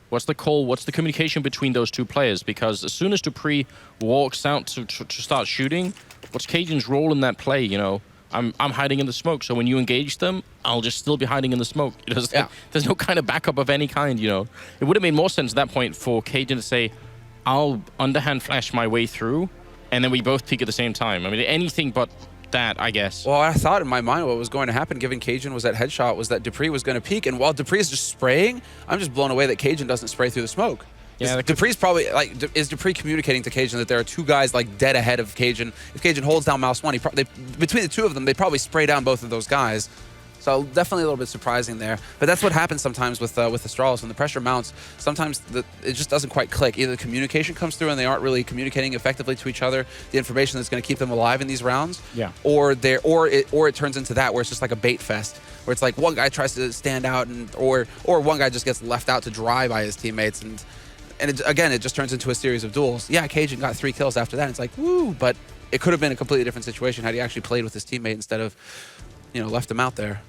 What's the call? What's the communication between those 2 players? Because as soon as Dupree walks out to start shooting, what's Cajun's role in that play? I'm hiding in the smoke. So when you engage them, I'll just still be hiding in the smoke. There's no kind of backup of any kind, you know. It would have made more sense at that point for Cajun to say, I'll underhand flash my way through, and then we both peek at the same time. I mean, anything but that, I guess. Well, I thought in my mind what was going to happen, given Cajun was that headshot, was that dupreeh was going to peek, and while dupreeh is just spraying, I'm just blown away that Cajun doesn't spray through the smoke. Yeah, dupreeh's probably like, is dupreeh communicating to Cajun that there are two guys like dead ahead of Cajun? If Cajun holds down mouse one, between the two of them, they probably spray down both of those guys. So definitely a little bit surprising there. But that's what happens sometimes with Astralis. When the pressure mounts, sometimes it just doesn't quite click. Either the communication comes through and they aren't really communicating effectively to each other, the information that's going to keep them alive in these rounds, or it turns into that where it's just like a bait fest, where it's like one guy tries to stand out or one guy just gets left out to dry by his teammates, and it just turns into a series of duels. Yeah, Cajun got 3 kills after that. It's like, woo, but it could have been a completely different situation had he actually played with his teammate instead of, left him out there.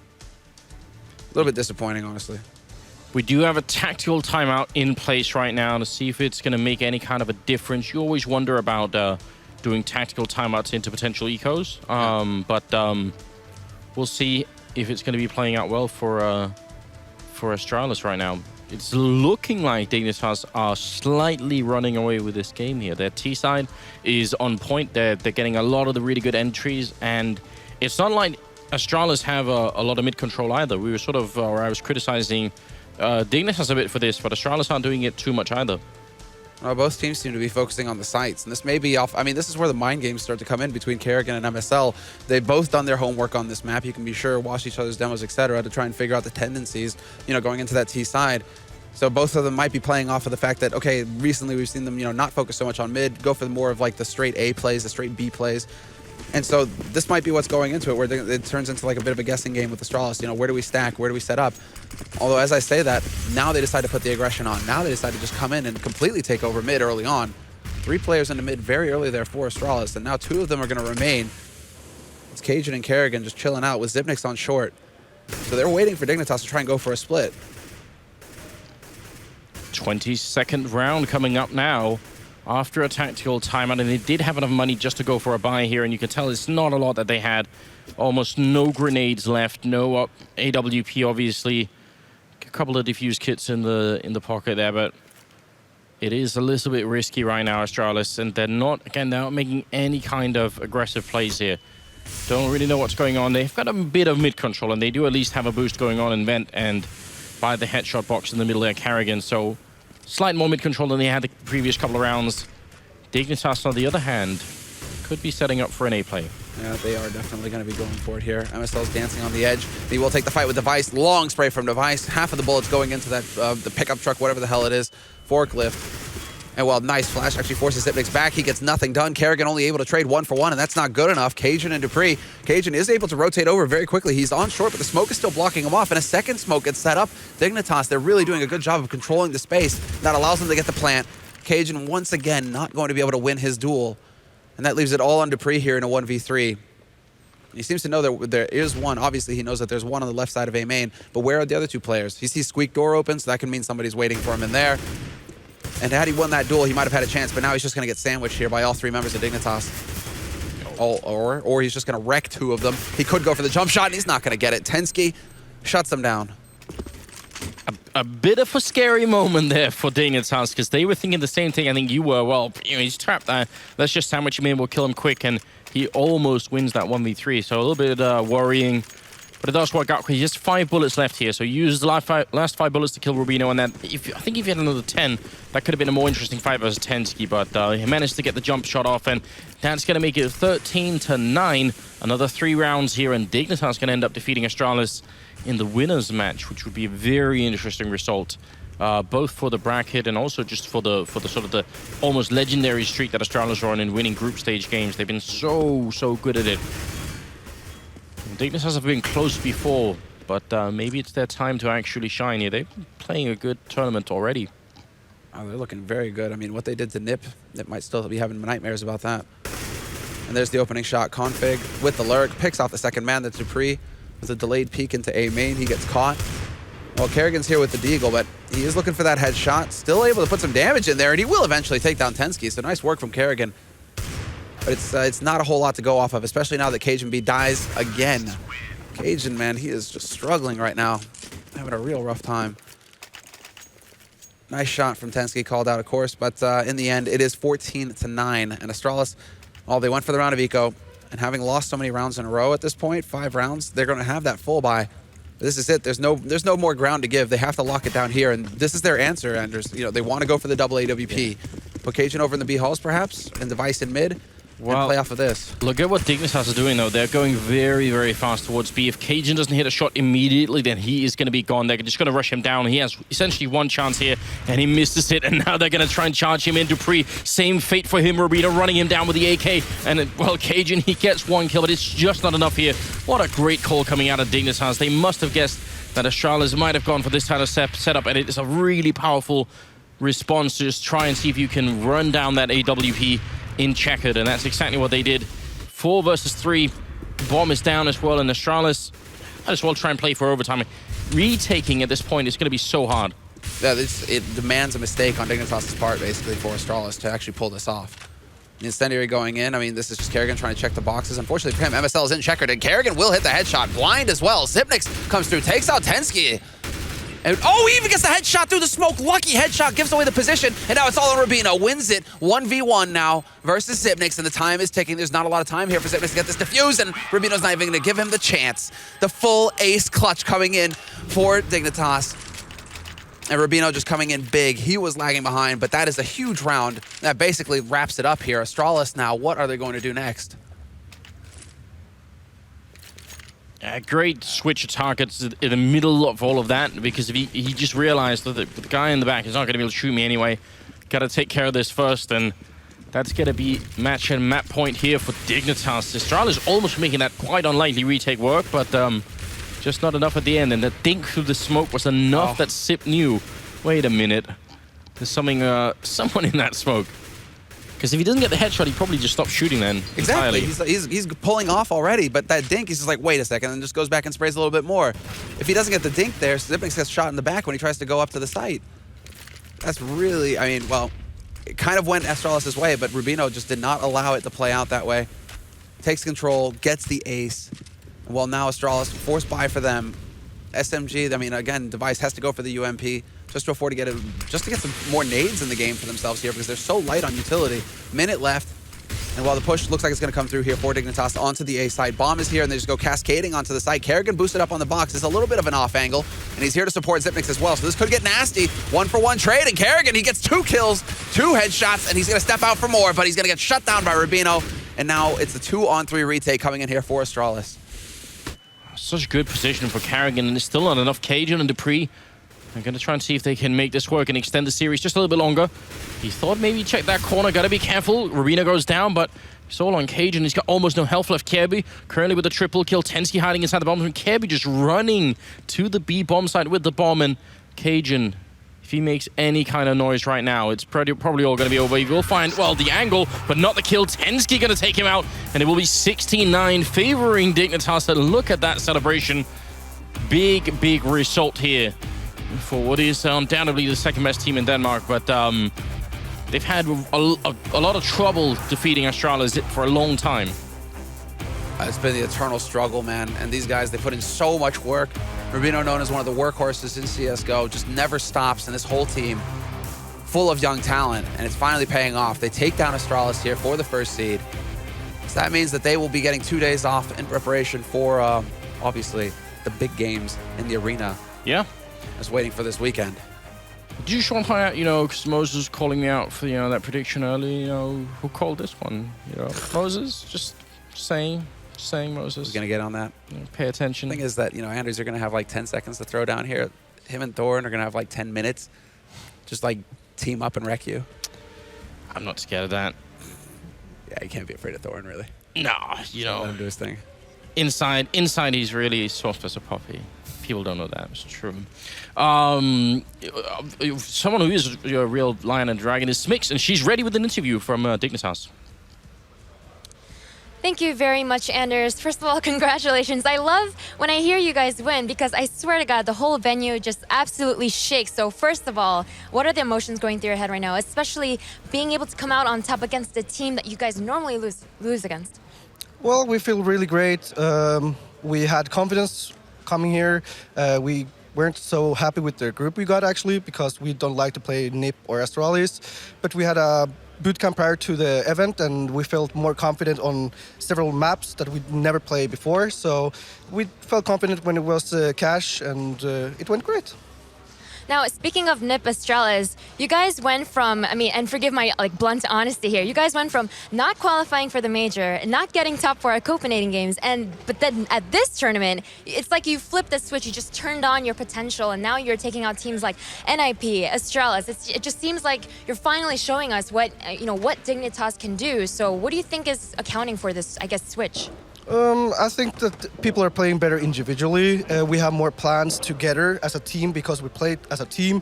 A little bit disappointing, honestly. We do have a tactical timeout in place right now to see if it's going to make any kind of a difference. You always wonder about doing tactical timeouts into potential ecos, but we'll see if it's going to be playing out well for Astralis right now. It's looking like Dignitas are slightly running away with this game here. Their T side is on point. They're getting a lot of the really good entries, and it's not like Astralis have a lot of mid-control either. We were sort of, or I was criticizing Dignitas a bit for this, but Astralis aren't doing it too much either. Well, both teams seem to be focusing on the sites, and this may be off. I mean, this is where the mind games start to come in between Kerrigan and MSL. They've both done their homework on this map. You can be sure, watch each other's demos, etc., to try and figure out the tendencies, going into that T side. So both of them might be playing off of the fact that, okay, recently we've seen them, not focus so much on mid, go for more of like the straight A plays, the straight B plays. And so this might be what's going into it, where it turns into like a bit of a guessing game with Astralis. Where do we stack? Where do we set up? Although, as I say that, now they decide to put the aggression on. Now they decide to just come in and completely take over mid early on. 3 players into mid very early there for Astralis, and now 2 of them are going to remain. It's Cajun and Kerrigan just chilling out with Zipnix on short. So they're waiting for Dignitas to try and go for a split. 22nd round coming up now. After a tactical timeout, and they did have enough money just to go for a buy here, and you can tell it's not a lot that they had. Almost no grenades left, no AWP, obviously. A couple of defuse kits in the pocket there, but it is a little bit risky right now, Astralis, and they're not making any kind of aggressive plays here. Don't really know what's going on. They've got a bit of mid-control, and they do at least have a boost going on in Vent and by the headshot box in the middle there, Kerrigan, so slight more mid-control than they had the previous couple of rounds. Dignitas, on the other hand, could be setting up for an A play. Yeah, they are definitely going to be going for it here. MSL's dancing on the edge. He will take the fight with Device. Long spray from Device. Half of the bullets going into that the pickup truck, whatever the hell it is. Forklift. And well, nice flash. Actually forces Zipnix back. He gets nothing done. Kerrigan only able to trade 1 for 1, and that's not good enough. Cajun and dupreeh. Cajun is able to rotate over very quickly. He's on short, but the smoke is still blocking him off, and a second smoke gets set up. Dignitas, they're really doing a good job of controlling the space. That allows them to get the plant. Cajun, once again, not going to be able to win his duel. And that leaves it all on dupreeh here in a 1v3. He seems to know that there is one. Obviously, he knows that there's one on the left side of A main, but where are the other 2 players? He sees Squeak door open, so that can mean somebody's waiting for him in there. And had he won that duel, he might have had a chance, but now he's just going to get sandwiched here by all 3 members of Dignitas. Or he's just going to wreck 2 of them. He could go for the jump shot, and he's not going to get it. Tensky shuts him down. A bit of a scary moment there for Dignitas, because they were thinking the same thing I think you were. Well, he's trapped there. Let's just sandwich him in, we'll kill him quick, and he almost wins that 1v3. So a little bit worrying. But it does work out because he has 5 bullets left here. So use the last 5 bullets to kill Rubino. And then I think if he had another 10, that could have been a more interesting fight versus Tensky. But he managed to get the jump shot off. And that's going to make it 13-9. Another 3 rounds here. And Dignitas going to end up defeating Astralis in the winners match, which would be a very interesting result. Both for the bracket and also just for the sort of the almost legendary streak that Astralis are on in winning group stage games. They've been so good at it. Dignitas have been close before, but maybe it's their time to actually shine here. They've been playing a good tournament already. Oh, they're looking very good. I mean, what they did to Nip might still be having nightmares about that. And there's the opening shot. Config with the lurk, picks off the second man. That's dupreeh with a delayed peek into A main. He gets caught. Well, Kerrigan's here with the deagle, but he is looking for that headshot. Still able to put some damage in there, and he will eventually take down Tensky. So nice work from Kerrigan. but it's not a whole lot to go off of, especially now that Cajun B dies again. Cajun, man, he is just struggling right now, having a real rough time. Nice shot from Tensky, called out, of course, but in the end, it is 14-9, and Astralis, well, they went for the round of eco, and having lost so many rounds in a row at this point, 5 rounds, they're going to have that full buy. This is it. There's no more ground to give. They have to lock it down here, and this is their answer, Anders. You know, they want to go for the double AWP. Put Cajun over in the B halls, perhaps, and Device in mid, and play off of this. Look at what Dignitas are doing, though. They're going very, very fast towards B. If Cajun doesn't hit a shot immediately, then he is going to be gone. They're just going to rush him down. He has essentially one chance here, and he misses it, and now they're going to try and charge him in. Dupree, same fate for him. Rubino running him down with the AK, and, well, Cajun, he gets 1 kill, but it's just not enough here. What a great call coming out of Dignitas. They must have guessed that Astralis might have gone for this kind of setup, and it is a really powerful response to just try and see if you can run down that AWP in checkered, and that's exactly what they did. 4 versus 3. Bomb is down as well, and Astralis might as well try and play for overtime. Retaking at this point is going to be so hard. Yeah, it demands a mistake on Dignitas' part, basically, for Astralis to actually pull this off. The Incendiary going in. I mean, this is just Kerrigan trying to check the boxes. Unfortunately for him, MSL is in checkered, and Kerrigan will hit the headshot. Blind as well. Zipnix comes through, takes out Tensky. And, oh, he even gets the headshot through the smoke. Lucky headshot, gives away the position. And now it's all on Rubino. Wins it 1v1 now versus Zipnix, and the time is ticking. There's not a lot of time here for Zipnix to get this defused, and Rubino's not even going to give him the chance. The full ace clutch coming in for Dignitas. And Rubino just coming in big. He was lagging behind, but that is a huge round. That basically wraps it up here. Astralis now, what are they going to do next? Great switch of targets in the middle of all of that, because if he just realized that the guy in the back is not going to be able to shoot me anyway. Got to take care of this first, and that's going to be match and map point here for Dignitas. Astralis almost making that quite unlikely retake work, but just not enough at the end, and the dink through the smoke was enough that Sip knew. Wait a minute. There's something, someone in that smoke. Because if he doesn't get the headshot, he probably just stops shooting then. Exactly. He's pulling off already, but that dink, he's just like, wait a second, and just goes back and sprays a little bit more. If he doesn't get the dink there, Zipnix gets shot in the back when he tries to go up to the site. That's really, I mean, well, it kind of went Astralis' way, but Rubino just did not allow it to play out that way. Takes control, gets the ace. Well, now Astralis, forced buy for them. SMG, I mean, again, Device has to go for the UMP just to afford to get just to get some more nades in the game for themselves here, because they're so light on utility. Minute left, and while the push looks like it's going to come through here for Dignitas onto the A side, Bomb is here, and they just go cascading onto the side. Kerrigan boosted up on the box. It's a little bit of an off angle, and he's here to support Zipnix as well, so this could get nasty. 1-for-1 trade, and Kerrigan, he gets 2 kills, 2 headshots, and he's going to step out for more, but he's going to get shut down by Rubino, and now it's a 2-on-3 retake coming in here for Astralis. Such good position for Kerrigan, and there's still not enough. Cajun and Dupree are going to try and see if they can make this work and extend the series just a little bit longer. He thought maybe check that corner. Got to be careful. Rubino goes down, but it's all on Cajun. He's got almost no health left. Kirby currently with a triple kill. Tensky hiding inside the bomb. And Kirby just running to the B bomb site with the bomb. And Cajun, if he makes any kind of noise right now, it's probably all going to be over. He will find, well, the angle, but not the kill. Tensky going to take him out, and it will be 16-9 favoring Dignitas. And look at that celebration. Big, big result here for what is undoubtedly the second best team in Denmark, but they've had a lot of trouble defeating Astralis for a long time. It's been the eternal struggle, man, and these guys, they put in so much work. Rubino, known as one of the workhorses in CSGO, just never stops, and this whole team full of young talent, and it's finally paying off. They take down Astralis here for the first seed. So that means that they will be getting 2 days off in preparation for, obviously, the big games in the arena. Yeah. Just waiting for this weekend. Did you just want to point out, you know, because Moses was calling me out for, you know, that prediction early, you know, who called this one? You know, Moses, just saying Moses. We're going to get on that. You know, pay attention. The thing is that, you know, Andrews are going to have like 10 seconds to throw down here. Him and Thorin are going to have like 10 minutes. Just like team up and wreck you. I'm not scared of that. Yeah, you can't be afraid of Thorin, really. No, you know. Let him do his thing. Inside he's really soft as a puppy. People don't know that. It's true. Someone who is a real lion and dragon is Smix, and she's ready with an interview from Dignitas. Thank you very much, Anders. First of all, congratulations. I love when I hear you guys win because I swear to God, the whole venue just absolutely shakes. So first of all, what are the emotions going through your head right now, especially being able to come out on top against a team that you guys normally lose against? Well, we feel really great. We had confidence coming here. We weren't so happy with the group we got actually because we don't like to play NIP or Astralis, but we had a bootcamp prior to the event and we felt more confident on several maps that we'd never played before. So we felt confident when it was cash and it went great. Now, speaking of NIP Astralis, you guys went from, and forgive my blunt honesty here, you guys went from not qualifying for the major, not getting top 4 at Copenhagen Games, but then at this tournament, it's like you flipped the switch, you just turned on your potential, and now you're taking out teams like NIP, Astralis. It just seems like you're finally showing us what Dignitas can do. So what do you think is accounting for this, switch? I think that people are playing better individually. We have more plans together as a team because we played as a team.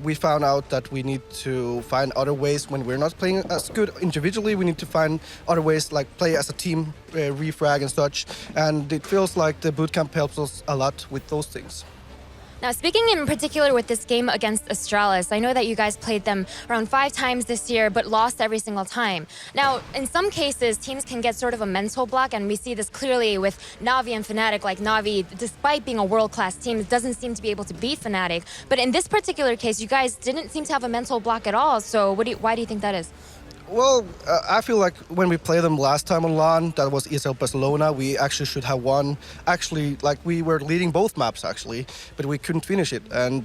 We found out that we need to find other ways when we're not playing as good individually. We need to find other ways like play as a team, refrag and such. And it feels like the bootcamp helps us a lot with those things. Now, speaking in particular with this game against Astralis, I know that you guys played them around 5 times this year, but lost every single time. Now, in some cases, teams can get sort of a mental block, and we see this clearly with Navi and Fnatic. Like Navi, despite being a world-class team, doesn't seem to be able to beat Fnatic. But in this particular case, you guys didn't seem to have a mental block at all. So why do you think that is? Well, I feel like when we played them last time on LAN, that was ESL Barcelona, we actually should have won. Actually, we were leading both maps actually, but we couldn't finish it. And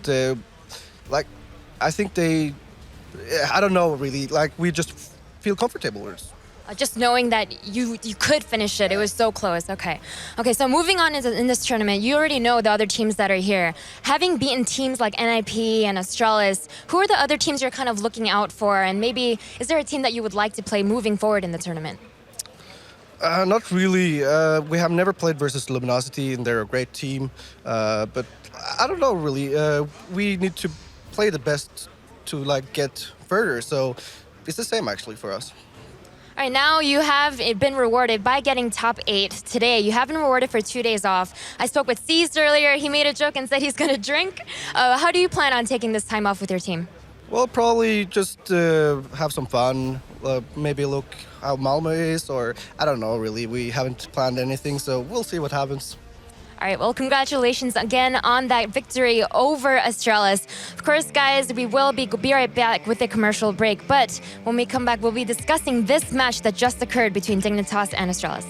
I think I don't know really, we just feel comfortable with it. Just knowing that you could finish it, it was so close. Okay, so moving on in this tournament, you already know the other teams that are here. Having beaten teams like NIP and Astralis, who are the other teams you're kind of looking out for? And maybe, is there a team that you would like to play moving forward in the tournament? Not really. We have never played versus Luminosity, and they're a great team. But I don't know really. We need to play the best to get further. So it's the same actually for us. All right, now you have been rewarded by getting top 8 today. You have been rewarded for 2 days off. I spoke with Seized earlier. He made a joke and said he's going to drink. How do you plan on taking this time off with your team? Well, probably just have some fun. Maybe look how Malmö is, or I don't know really. We haven't planned anything, so we'll see what happens. All right, well, congratulations again on that victory over Astralis. Of course, guys, we will be right back with a commercial break, but when we come back, we'll be discussing this match that just occurred between Dignitas and Astralis.